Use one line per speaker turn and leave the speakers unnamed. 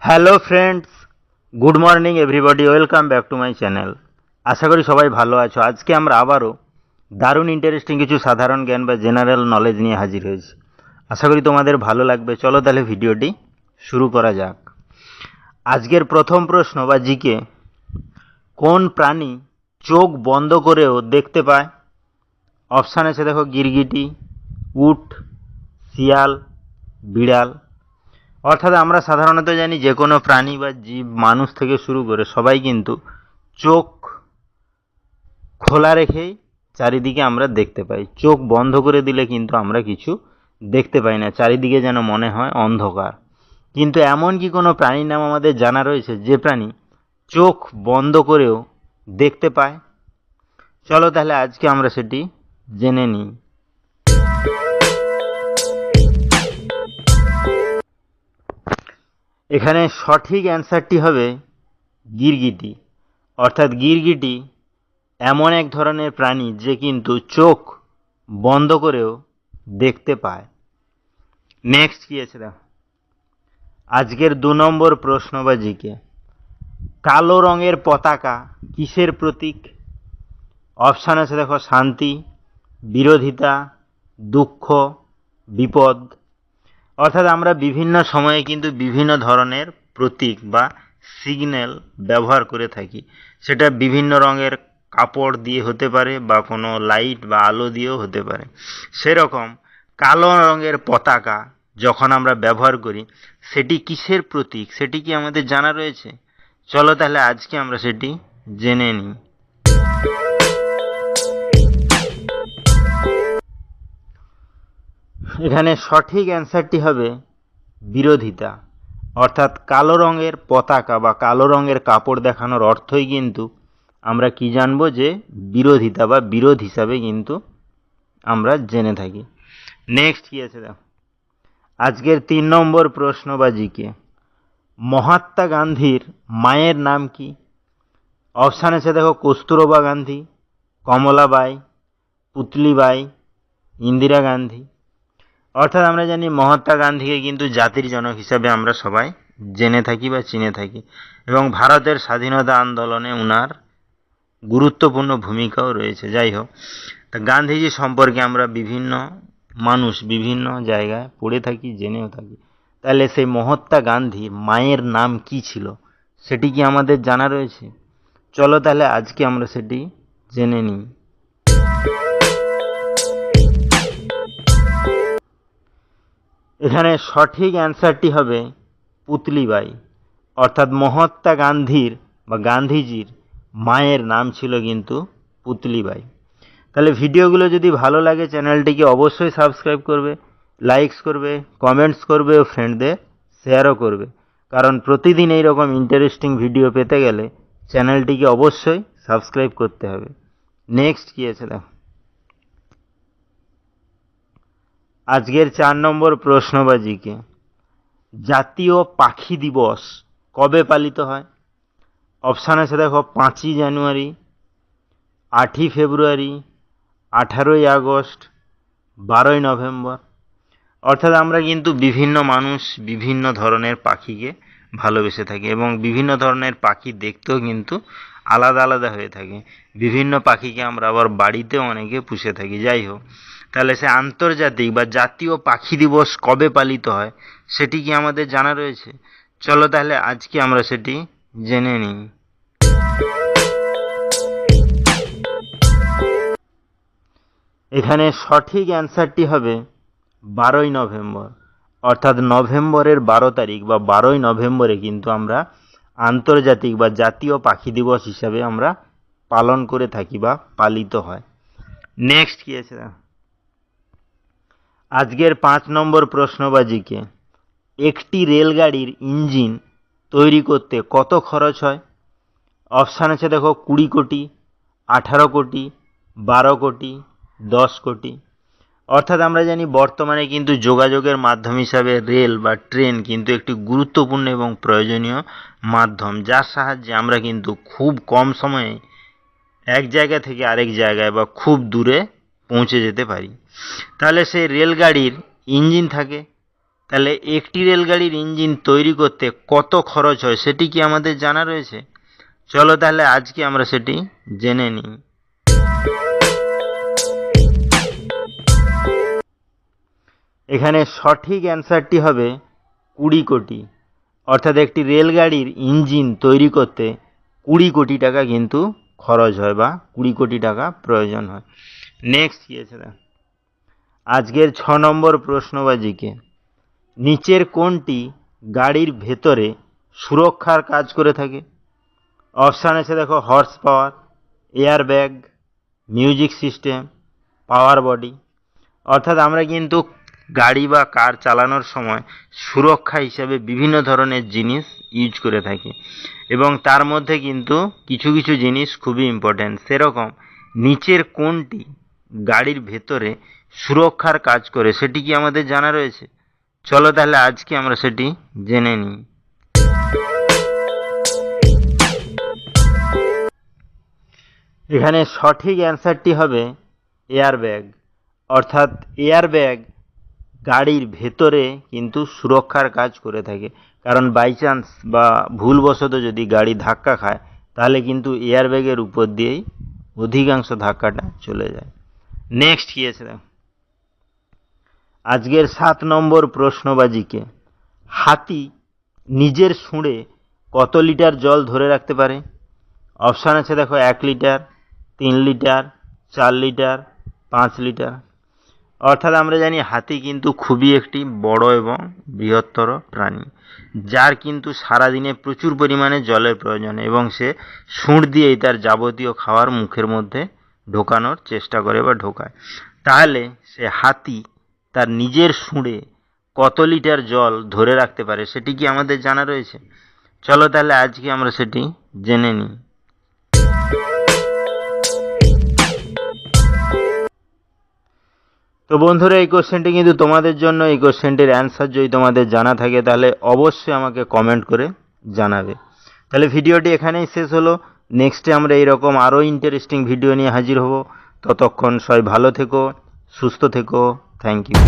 Hello friends, good morning everybody, welcome back to my channel. আশা করি সবাই ভালো আছো। আজকে আমরা আবারও দারুণ ইন্টারেস্টিং কিছু সাধারণ জ্ঞান বা জেনারেল নলেজ নিয়ে হাজির হয়েছি। আশা করি তোমাদের ভালো লাগবে। চলো তাহলে ভিডিওটি শুরু করা যাক। আজকের প্রথম প্রশ্ন বা জিকে, কোন প্রাণী চোখ বন্ধ করেও দেখতে পায়? অপশান আছে দেখো, গিরগিটি, উট, শিয়াল, বিড়াল। অর্থাৎ আমরা সাধারণত জানি যে কোনো প্রাণী বা জীব, মানুষ থেকে শুরু করে সবাই কিন্তু চোখ খোলা রেখেই চারিদিকে আমরা দেখতে পাই। চোখ বন্ধ করে দিলে কিন্তু আমরা কিছু দেখতে পাই না, চারিদিকে যেন মনে হয় অন্ধকার। কিন্তু এমন কি কোনো প্রাণীর নাম আমাদের জানা রয়েছে যে প্রাণী চোখ বন্ধ করেও দেখতে পায়? চলো তাহলে আজকে আমরা সেটি জেনে নিই। এখানে সঠিক অ্যান্সারটি হবে গিরগিটি। অর্থাৎ গিরগিটি এমন এক ধরনের প্রাণী যে কিন্তু চোখ বন্ধ করেও দেখতে পায়। নেক্সট কি আছে দেখো, আজকের 2 নম্বর প্রশ্ন বা জিকে, কালো রঙের পতাকা কিসের প্রতীক? অপশান আছে দেখো, শান্তি, বিরোধিতা, দুঃখ, বিপদ। অর্থাৎ আমরা বিভিন্ন সময়ে কিন্তু বিভিন্ন ধরনের প্রতীক বা সিগন্যাল ব্যবহার করে থাকি। সেটা বিভিন্ন রঙের কাপড় দিয়ে হতে পারে বা কোনো লাইট বা আলো দিয়েও হতে পারে। সেরকম কালো রঙের পতাকা যখন আমরা ব্যবহার করি, সেটি কিসের প্রতীক সেটি কি আমাদের জানা রয়েছে? চলো তাহলে আজকে আমরা সেটি জেনে নিই। এখানে সঠিক অ্যান্সারটি হবে বিরোধিতা। অর্থাৎ কালো রঙের পতাকা বা কালো রঙের কাপড় দেখানোর অর্থই কিন্তু আমরা কি জানবো, যে বিরোধিতা বা বিরোধ হিসাবে কিন্তু আমরা জেনে থাকি। নেক্সট কি আছে দেখো, আজকের 3 নম্বর প্রশ্ন বা জিকে, মহাত্মা গান্ধীর মায়ের নাম কি? অপশান আছে দেখো, কস্তুরবা গান্ধী, কমলাবাই, পুতলিবাই, ইন্দিরা গান্ধী। অর্থাৎ আমরা জানি মহাত্মা গান্ধীকে কিন্তু জাতির জনক হিসাবে আমরা সবাই জেনে থাকি বা চিনে থাকি, এবং ভারতের স্বাধীনতা আন্দোলনে উনার গুরুত্বপূর্ণ ভূমিকাও রয়েছে। যাই হোক, তা গান্ধীজি সম্পর্কে আমরা বিভিন্ন মানুষ বিভিন্ন জায়গায় পড়ে থাকি, জেনেও থাকি। তাহলে সেই মহাত্মা গান্ধীর মায়ের নাম কি ছিল সেটি কি আমাদের জানা রয়েছে? চলো তাহলে আজকে আমরা সেটি জেনে নিই। এখানে সঠিক অ্যান্সারটি হবে পুতলিবাই। অর্থাৎ মহাত্মা গান্ধীর বা গান্ধীজির মায়ের নাম ছিল কিন্তু পুতলিবাই। তাহলে ভিডিওগুলো যদি ভালো লাগে চ্যানেলটিকে অবশ্যই সাবস্ক্রাইব করবে, লাইকস করবে, কমেন্টস করবে ও ফ্রেন্ডদের শেয়ারও করবে। কারণ প্রতিদিন এইরকম ইন্টারেস্টিং ভিডিও পেতে গেলে চ্যানেলটিকে অবশ্যই সাবস্ক্রাইব করতে হবে। নেক্সট কি আছে দেখো, আজকের 4 নম্বর প্রশ্ন বা জিকে, জাতীয় পাখি দিবস কবে পালিত হয়? অপশান আছে দেখো, 5ই জানুয়ারি, 8ই ফেব্রুয়ারি, 18ই আগস্ট, 12ই নভেম্বর। অর্থাৎ আমরা কিন্তু বিভিন্ন মানুষ বিভিন্ন ধরনের পাখিকে ভালোবেসে থাকি, এবং বিভিন্ন ধরনের পাখি দেখতেও কিন্তু আলাদা আলাদা হয়ে থাকে। বিভিন্ন পাখিকে আমরা আবার বাড়িতেও অনেকে পুষে থাকি। যাই হোক, তাহলে সে আন্তর্জাতিক বা জাতীয় পাখি দিবস কবে পালিত হয় সেটি কি আমাদের জানা রয়েছে? চলো তাহলে আজকে আমরা সেটি জেনে নিই। এখানে সঠিক অ্যান্সারটি হবে 12ই নভেম্বর। অর্থাৎ নভেম্বরের 12 তারিখ বা 12ই নভেম্বরে কিন্তু আমরা আন্তর্জাতিক বা জাতীয় পাখি দিবস হিসাবে আমরা পালন করে থাকি বা পালিত হয়। নেক্সট কি আছে, আজকের 5 নম্বর প্রশ্ন বা জিকে, একটি রেলগাড়ির ইঞ্জিন তৈরি করতে কত খরচ হয়? অপশান আছে দেখো, 20 কোটি, 18 কোটি, 12 কোটি, 10 কোটি। অর্থাৎ আমরা জানি বর্তমানে কিন্তু যোগাযোগের মাধ্যম হিসাবে রেল বা ট্রেন কিন্তু একটি গুরুত্বপূর্ণ এবং প্রয়োজনীয় মাধ্যম, যার সাহায্যে আমরা কিন্তু খুব কম সময়ে এক জায়গা থেকে আরেক জায়গায় বা খুব দূরে পৌঁছে যেতে পারি। তাহলে সেই রেলগাড়ির ইঞ্জিন থাকে তাহলে একটি রেলগাড়ির ইঞ্জিন তৈরি করতে কত খরচ হয় সেটি কি আমাদের জানা রয়েছে? চলো তাহলে আজকে আমরা সেটি জেনে নিই। এখানে সঠিক অ্যান্সারটি হবে 20 কোটি। অর্থাৎ একটি রেলগাড়ির ইঞ্জিন তৈরি করতে 20 কোটি টাকা কিন্তু খরচ হয় বা 20 কোটি টাকা প্রয়োজন হয়। নেক্সট কি আছে? আজকের 6 নম্বর প্রশ্নবাজিকে নিচের কোনটি গাড়ির ভেতরে সুরক্ষার কাজ করে থাকে? অপশান আছে দেখো, horse power, air bag, music system, power body. অর্থাৎ আমরা কিন্তু গাড়ি বা কার চালানোর সময় সুরক্ষা হিসাবে বিভিন্ন ধরনের জিনিস ইউজ করে থাকি এবং তার মধ্যে কিন্তু কিছু কিছু জিনিস খুবই ইম্পর্ট্যান্ট। সেরকম নিচের কোনটি গাড়ির ভেতরে সুরক্ষার কাজ করে সেটি কি আমাদের জানা রয়েছে? চলো তাহলে আজকে আমরা সেটি জেনে নিই। এখানে সঠিক অ্যান্সারটি হবে এয়ার ব্যাগ। অর্থাৎ এয়ার ব্যাগ গাড়ির ভেতরে কিন্তু সুরক্ষার কাজ করে থাকে, কারণ বাই চান্স বা ভুলবশত যদি গাড়ি ধাক্কা খায় তাহলে কিন্তু এয়ার ব্যাগের উপর দিয়েই অধিকাংশ ধাক্কাটা চলে যায়। নেক্সট কি আছে? আজকের 7 নম্বর প্রশ্নবাজিকে হাতি নিজের সুঁড়ে কত লিটার জল ধরে রাখতে পারে? অপশান আছে দেখো, 1 লিটার, 3 লিটার, 4 লিটার, 5 লিটার। অর্থাৎ আমরা জানি হাতি কিন্তু খুবই একটি বড় এবং বৃহত্তর প্রাণী, যার কিন্তু সারাদিনে প্রচুর পরিমাণে জলের প্রয়োজন এবং সে সুঁড় দিয়েই তার যাবতীয় খাবার মুখের মধ্যে ঢোকানোর চেষ্টা করে বা ঢোকায়। তাহলে সে হাতি তার নিজের সুঁড়ে কত লিটার জল ধরে রাখতে পারে সেটি কি আমাদের জানা রয়েছে? চলো তাহলে আজকে আমরা সেটি জেনে নিই। তো বন্ধুরা, এই কোশ্চেনটি কিন্তু তোমাদের জন্য। এই কোশ্চেনটির অ্যান্সার যদি তোমাদের জানা থাকে তাহলে অবশ্যই আমাকে কমেন্ট করে জানাবে। তাহলে ভিডিওটি এখানেই শেষ হলো। নেক্সটে আমরা এইরকম আরও ইন্টারেস্টিং ভিডিও নিয়ে হাজির হব। ততক্ষণ সবাই ভালো থেকো, সুস্থ থেকো। Thank you.